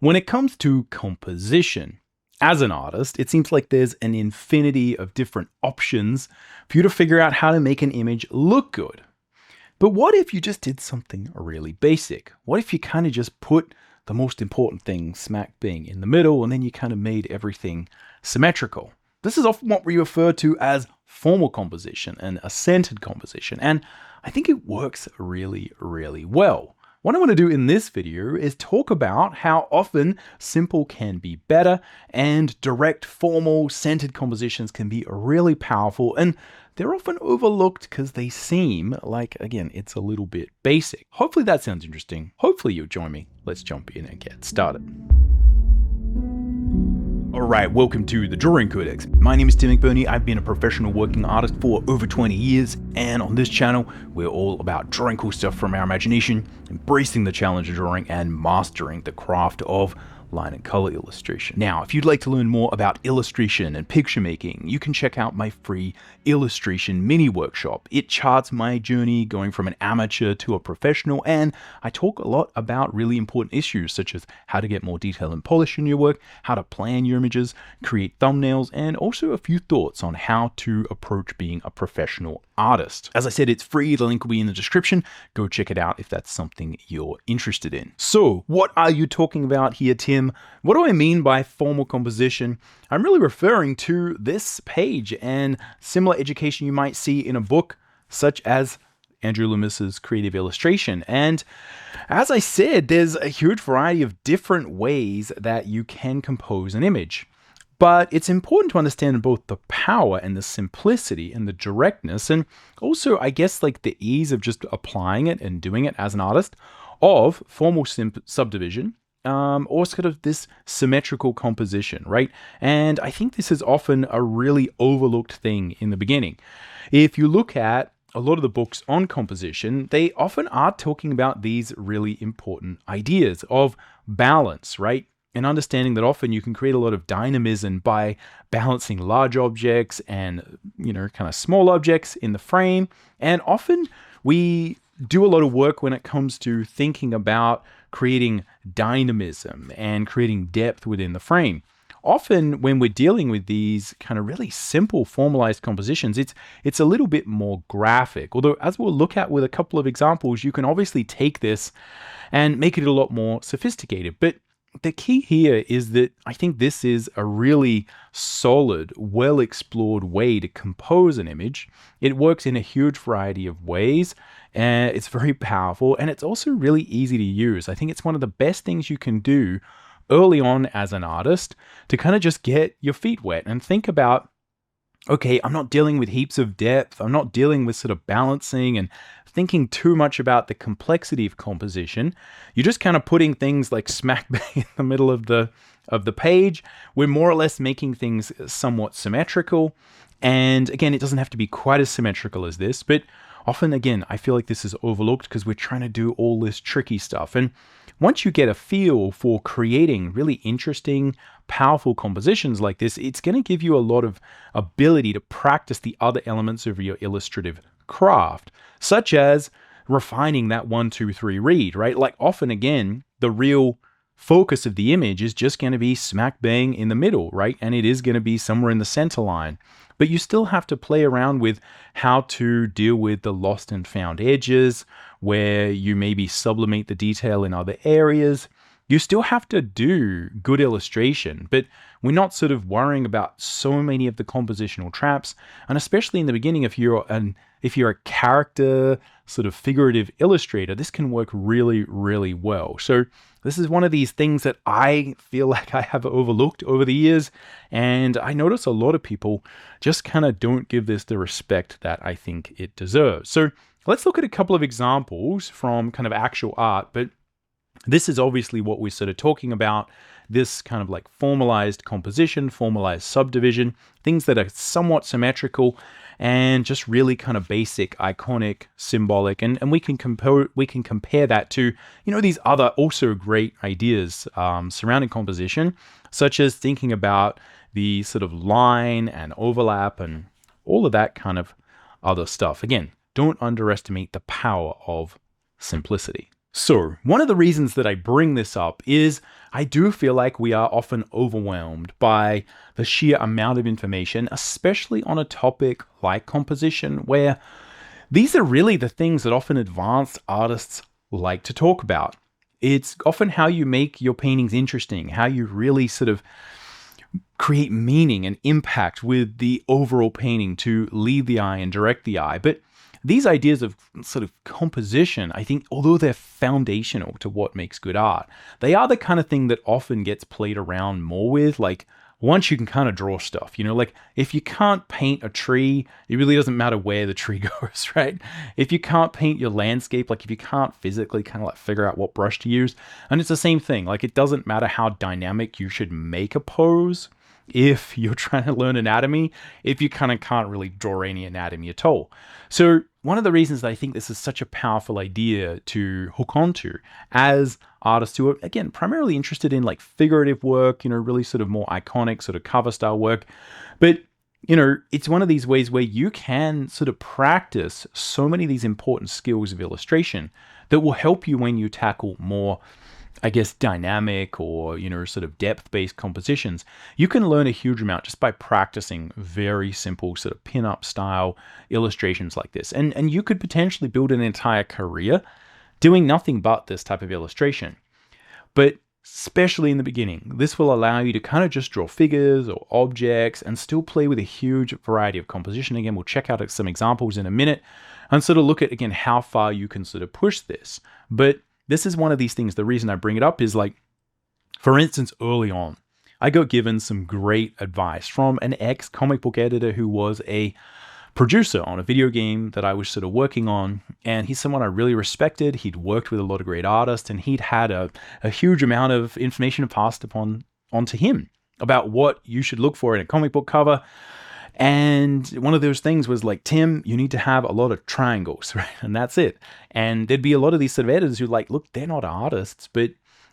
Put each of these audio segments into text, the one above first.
When it comes to composition, as an artist, it seems like there's an infinity of different options for you to figure out how to make an image look good. But what if you just did something really basic? What if you kind of just put the most important thing smack bang in the middle and then you kind of made everything symmetrical? This is often what we refer to as formal composition and a centered composition, and I think it works really, really well. What I want to do in this video is talk about how often simple can be better and direct, formal, centered compositions can be really powerful, and they're often overlooked because they seem like, again, it's a little bit basic. Hopefully that sounds interesting. Hopefully you'll join me. Let's jump in and get started. Alright, welcome to the Drawing Codex. My name is Tim McBurney. I've been a professional working artist for over 20 years, and on this channel, we're all about drawing cool stuff from our imagination, embracing the challenge of drawing, and mastering the craft of line and color illustration. Now, if you'd like to learn more about illustration and picture making, you can check out my free illustration mini workshop. It charts my journey going from an amateur to a professional, and I talk a lot about really important issues such as how to get more detail and polish in your work, how to plan your images, create thumbnails, and also a few thoughts on how to approach being a professional artist. As I said, it's free. The link will be in the description. Go check it out if that's something you're interested in. So, what are you talking about here, Tim? What do I mean by formal composition? I'm really referring to this page and similar education you might see in a book such as Andrew Loomis's Creative Illustration. And as I said, there's a huge variety of different ways that you can compose an image. But it's important to understand both the power and the simplicity and the directness, and also, I guess, like the ease of just applying it and doing it as an artist of formal subdivision, or sort of this symmetrical composition, right? And I think this is often a really overlooked thing in the beginning. If you look at a lot of the books on composition, they often are talking about these really important ideas of balance, right? And understanding that often you can create a lot of dynamism by balancing large objects and, kind of small objects in the frame. And often we do a lot of work when it comes to thinking about creating dynamism and creating depth within the frame. Often when we're dealing with these kind of really simple formalized compositions, it's a little bit more graphic. Although, as we'll look at with a couple of examples, you can obviously take this and make it a lot more sophisticated. But the key here is that I think this is a really solid, well-explored way to compose an image. It works in a huge variety of ways, and it's very powerful, and it's also really easy to use. I think it's one of the best things you can do early on as an artist to kind of just get your feet wet and think about, okay, I'm not dealing with heaps of depth. I'm not dealing with sort of balancing and thinking too much about the complexity of composition. You're just kind of putting things like smack bang in the middle of the page. We're more or less making things somewhat symmetrical. And again, it doesn't have to be quite as symmetrical as this, but often, again, I feel like this is overlooked because we're trying to do all this tricky stuff. And once you get a feel for creating really interesting, powerful compositions like this, it's going to give you a lot of ability to practice the other elements of your illustrative craft, such as refining that 1, 2, 3 read, right? Like often, again, the real focus of the image is just going to be smack bang in the middle, right? And it is going to be somewhere in the center line. But you still have to play around with how to deal with the lost and found edges, where you maybe sublimate the detail in other areas. You still have to do good illustration, but we're not sort of worrying about so many of the compositional traps. And especially in the beginning, if you're a character sort of figurative illustrator, this can work really, really well. So this is one of these things that I feel like I have overlooked over the years. And I notice a lot of people just kind of don't give this the respect that I think it deserves. So let's look at a couple of examples from kind of actual art, but this is obviously what we're sort of talking about, this kind of like formalized composition, formalized subdivision, things that are somewhat symmetrical and just really kind of basic, iconic, symbolic, and we can compare that to, these other also great ideas surrounding composition, such as thinking about the sort of line and overlap and all of that kind of other stuff. Again, don't underestimate the power of simplicity. So, one of the reasons that I bring this up is I do feel like we are often overwhelmed by the sheer amount of information, especially on a topic like composition, where these are really the things that often advanced artists like to talk about. It's often how you make your paintings interesting, how you really sort of create meaning and impact with the overall painting to lead the eye and direct the eye. But these ideas of sort of composition, I think, although they're foundational to what makes good art, they are the kind of thing that often gets played around more with. Like, once you can kind of draw stuff, like if you can't paint a tree, it really doesn't matter where the tree goes, right? If you can't paint your landscape, like if you can't physically kind of like figure out what brush to use, and it's the same thing, like it doesn't matter how dynamic you should make a pose if you're trying to learn anatomy, if you kind of can't really draw any anatomy at all. So one of the reasons that I think this is such a powerful idea to hook onto as artists who are, again, primarily interested in like figurative work, really sort of more iconic sort of cover style work. But, it's one of these ways where you can sort of practice so many of these important skills of illustration that will help you when you tackle more, I guess, dynamic or, sort of depth-based compositions. You can learn a huge amount just by practicing very simple sort of pin-up style illustrations like this. And you could potentially build an entire career doing nothing but this type of illustration. But especially in the beginning, this will allow you to kind of just draw figures or objects and still play with a huge variety of composition. Again, we'll check out some examples in a minute and sort of look at, again, how far you can sort of push this. But this is one of these things, the reason I bring it up is like, for instance, early on, I got given some great advice from an ex-comic book editor who was a producer on a video game that I was sort of working on. And he's someone I really respected. He'd worked with a lot of great artists, and he'd had a huge amount of information passed onto him about what you should look for in a comic book cover. And one of those things was like, Tim, you need to have a lot of triangles, right? And that's it. And there'd be a lot of these sort of editors who like, look, they're not artists, but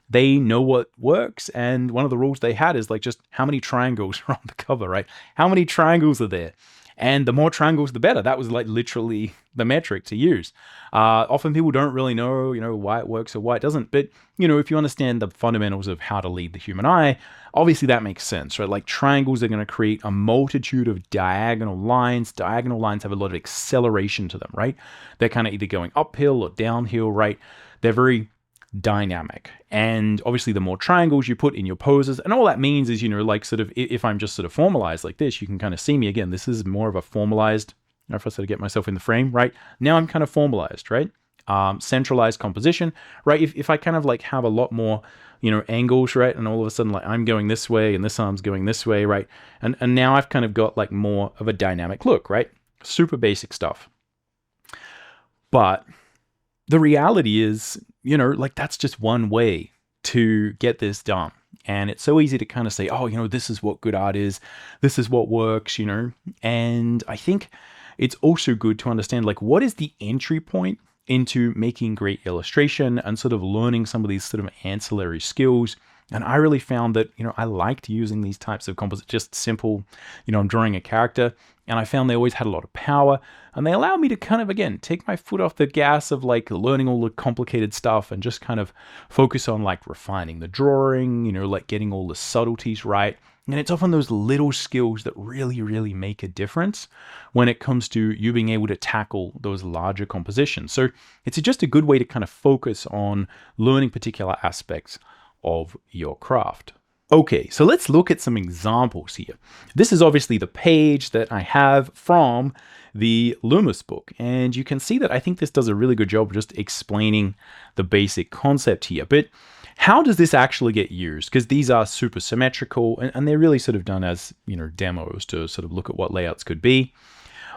they know what works. And one of the rules they had is like, just how many triangles are on the cover, right? How many triangles are there? And the more triangles, the better. That was like literally the metric to use. Often people don't really know, why it works or why it doesn't. But, if you understand the fundamentals of how to lead the human eye, obviously that makes sense, right? Like triangles are going to create a multitude of diagonal lines. Diagonal lines have a lot of acceleration to them, right? They're kind of either going uphill or downhill, right? They're very dynamic. And obviously the more triangles you put in your poses, and all that means is, like sort of, if I'm just sort of formalized like this, you can kind of see me again. This is more of a formalized, if I sort of get myself in the frame, right? Now I'm kind of formalized, right? Centralized composition, right? If I kind of like have a lot more, angles, right? And all of a sudden, like I'm going this way and this arm's going this way, right? And now I've kind of got like more of a dynamic look, right? Super basic stuff. But the reality is, like that's just one way to get this done. And it's so easy to kind of say, oh, this is what good art is. This is what works, And I think it's also good to understand, like, what is the entry point into making great illustration and sort of learning some of these sort of ancillary skills. And I really found that, I liked using these types of just simple, I'm drawing a character, and I found they always had a lot of power, and they allowed me to kind of, again, take my foot off the gas of like learning all the complicated stuff and just kind of focus on like refining the drawing, like getting all the subtleties right. And it's often those little skills that really, really make a difference when it comes to you being able to tackle those larger compositions. So it's just a good way to kind of focus on learning particular aspects of your craft. Okay, so let's look at some examples here. This is obviously the page that I have from the Loomis book, and you can see that I think this does a really good job of just explaining the basic concept here. But how does this actually get used? Because these are super symmetrical, and they're really sort of done as, demos to sort of look at what layouts could be.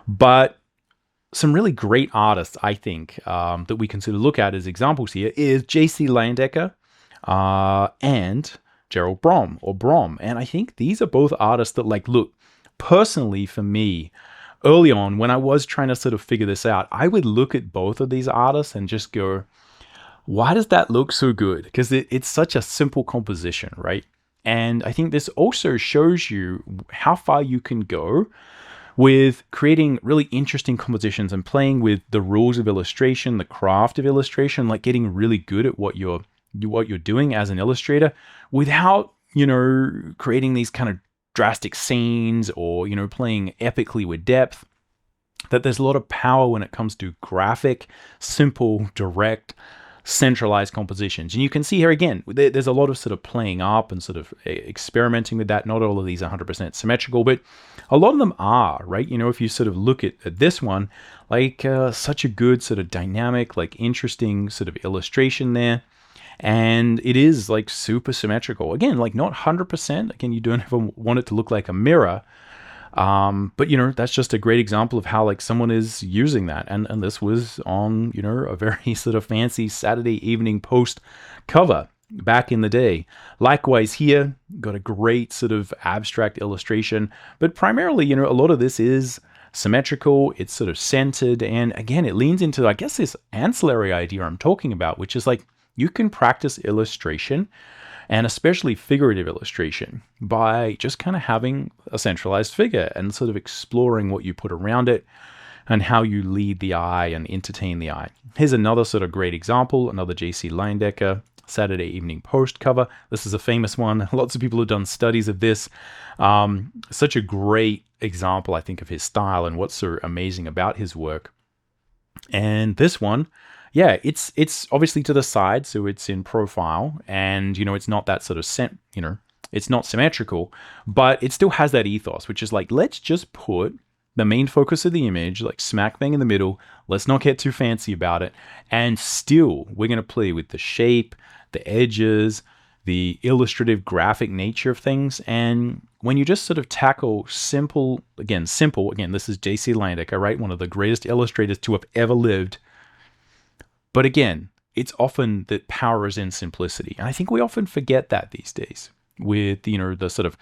But some really great artists, I think, that we can sort of look at as examples here is J.C. Leyendecker and Gerald Brom or Brom. And I think these are both artists that, like, look, personally for me, early on when I was trying to sort of figure this out, I would look at both of these artists and just go, why does that look so good? Because it's such a simple composition, right? And I think this also shows you how far you can go with creating really interesting compositions and playing with the rules of illustration, the craft of illustration, like getting really good at what you're doing as an illustrator without, creating these kind of drastic scenes or, playing epically with depth. That there's a lot of power when it comes to graphic, simple, direct, centralized compositions. And you can see here again, there's a lot of sort of playing up and sort of experimenting with that. Not all of these are 100% symmetrical, but a lot of them are, right? If you sort of look at this one, like such a good sort of dynamic, like interesting sort of illustration there. And it is like super symmetrical. Again, like not 100%. Again, you don't ever want it to look like a mirror. But that's just a great example of how like someone is using that. And this was on, a very sort of fancy Saturday Evening Post cover back in the day. Likewise here, got a great sort of abstract illustration, but primarily, a lot of this is symmetrical, it's sort of centered. And again, it leans into, I guess, this ancillary idea I'm talking about, which is like, you can practice illustration and especially figurative illustration by just kind of having a centralized figure and sort of exploring what you put around it and how you lead the eye and entertain the eye. Here's another sort of great example, another J.C. Leyendecker Saturday Evening Post cover. This is a famous one. Lots of people have done studies of this. Such a great example, I think, of his style and what's so amazing about his work. And this one, yeah, it's obviously to the side, so it's in profile, and it's not that sort of it's not symmetrical, but it still has that ethos, which is like, let's just put the main focus of the image like smack bang in the middle. Let's not get too fancy about it, and still we're going to play with the shape, the edges, the illustrative graphic nature of things. And when you just sort of tackle simple, again, this is J.C. Leyendecker, right? One of the greatest illustrators to have ever lived. But again, it's often that power is in simplicity. And I think we often forget that these days with, the sort of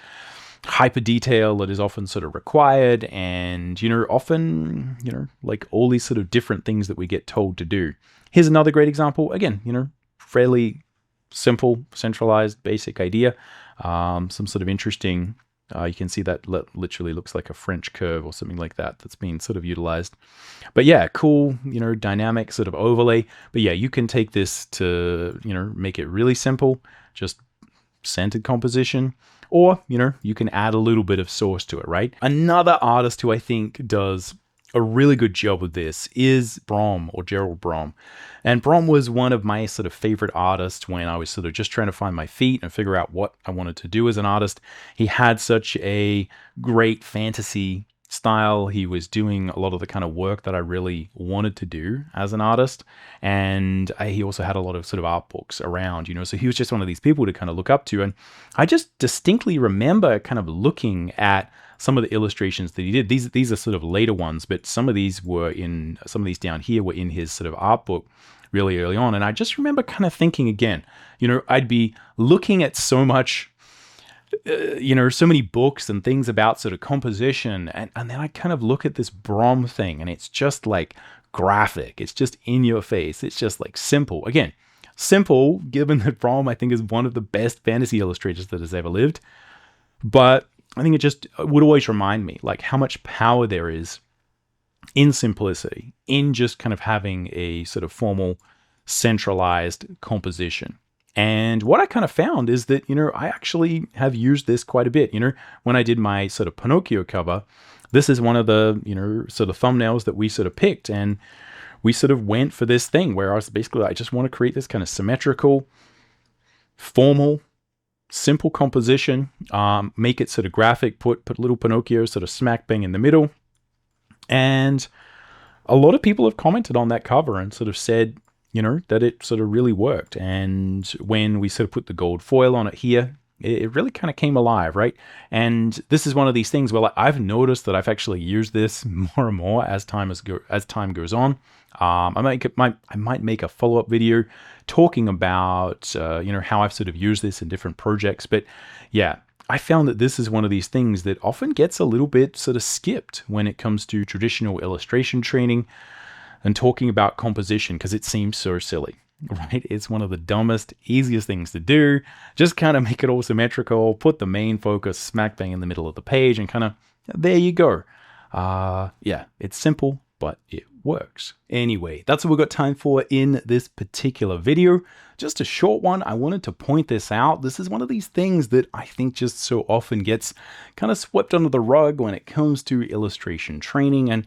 hyper detail that is often sort of required and, often, like all these sort of different things that we get told to do. Here's another great example. Again, fairly simple, centralized, basic idea. Some sort of interesting, you can see that literally looks like a French curve or something like that that's been sort of utilized. But yeah, cool, dynamic sort of overlay. But yeah, you can take this to, make it really simple, just centered composition, or, you can add a little bit of source to it, right? Another artist who I think does a really good job with this is Brom, or Gerald Brom. And Brom was one of my sort of favorite artists when I was sort of just trying to find my feet and figure out what I wanted to do as an artist. He had such a great fantasy style. He was doing a lot of the kind of work that I really wanted to do as an artist. And he also had a lot of sort of art books around, so he was just one of these people to kind of look up to. And I just distinctly remember kind of looking at some of the illustrations that he did. These are sort of later ones, but some of these down here were in his sort of art book really early on. And I just remember kind of thinking again, I'd be looking at so much, so many books and things about sort of composition. And then I kind of look at this Brom thing and it's just like graphic. It's just in your face. It's just like simple. Again, simple, given that Brom, I think, is one of the best fantasy illustrators that has ever lived. But I think it would always remind me like how much power there is in simplicity, in just kind of having a sort of formal, centralized composition. And what I kind of found is that, I actually have used this quite a bit. When I did my sort of Pinocchio cover, this is one of the, sort of thumbnails that we sort of picked. And we sort of went for this thing where I just want to create this kind of symmetrical, formal, simple composition, make it sort of graphic, put little Pinocchio sort of smack bang in the middle. And a lot of people have commented on that cover and sort of said, that it sort of really worked. And when we sort of put the gold foil on it here, it really kind of came alive, right? And this is one of these things where I've noticed that I've actually used this more and more as time goes on. I might make a follow-up video talking about how I've sort of used this in different projects. But yeah, I found that this is one of these things that often gets a little bit sort of skipped when it comes to traditional illustration training and talking about composition, because it seems so silly, right? It's one of the dumbest, easiest things to do. Just kind of make it all symmetrical, put the main focus smack bang in the middle of the page, and kind of, there you go. Yeah, it's simple, but it works. Anyway, that's what we've got time for in this particular video. Just a short one. I wanted to point this out. This is one of these things that I think just so often gets kind of swept under the rug when it comes to illustration training, and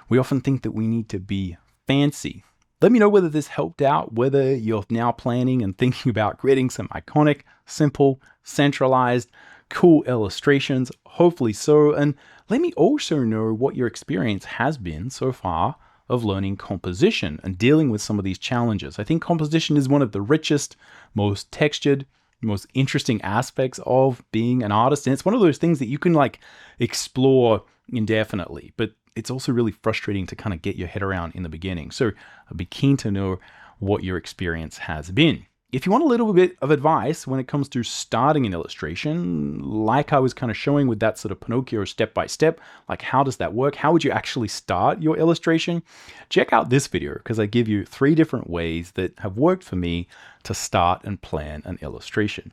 we often think that we need to be fancy. Let me know whether this helped out, whether you're now planning and thinking about creating some iconic, simple, centralized, cool illustrations. Hopefully so. And let me also know what your experience has been so far of learning composition and dealing with some of these challenges. I think composition is one of the richest, most textured, most interesting aspects of being an artist. And it's one of those things that you can like explore indefinitely, but it's also really frustrating to kind of get your head around in the beginning. So I'd be keen to know what your experience has been. If you want a little bit of advice when it comes to starting an illustration, like I was kind of showing with that sort of Pinocchio step-by-step, like how does that work? How would you actually start your illustration? Check out this video because I give you 3 different ways that have worked for me to start and plan an illustration.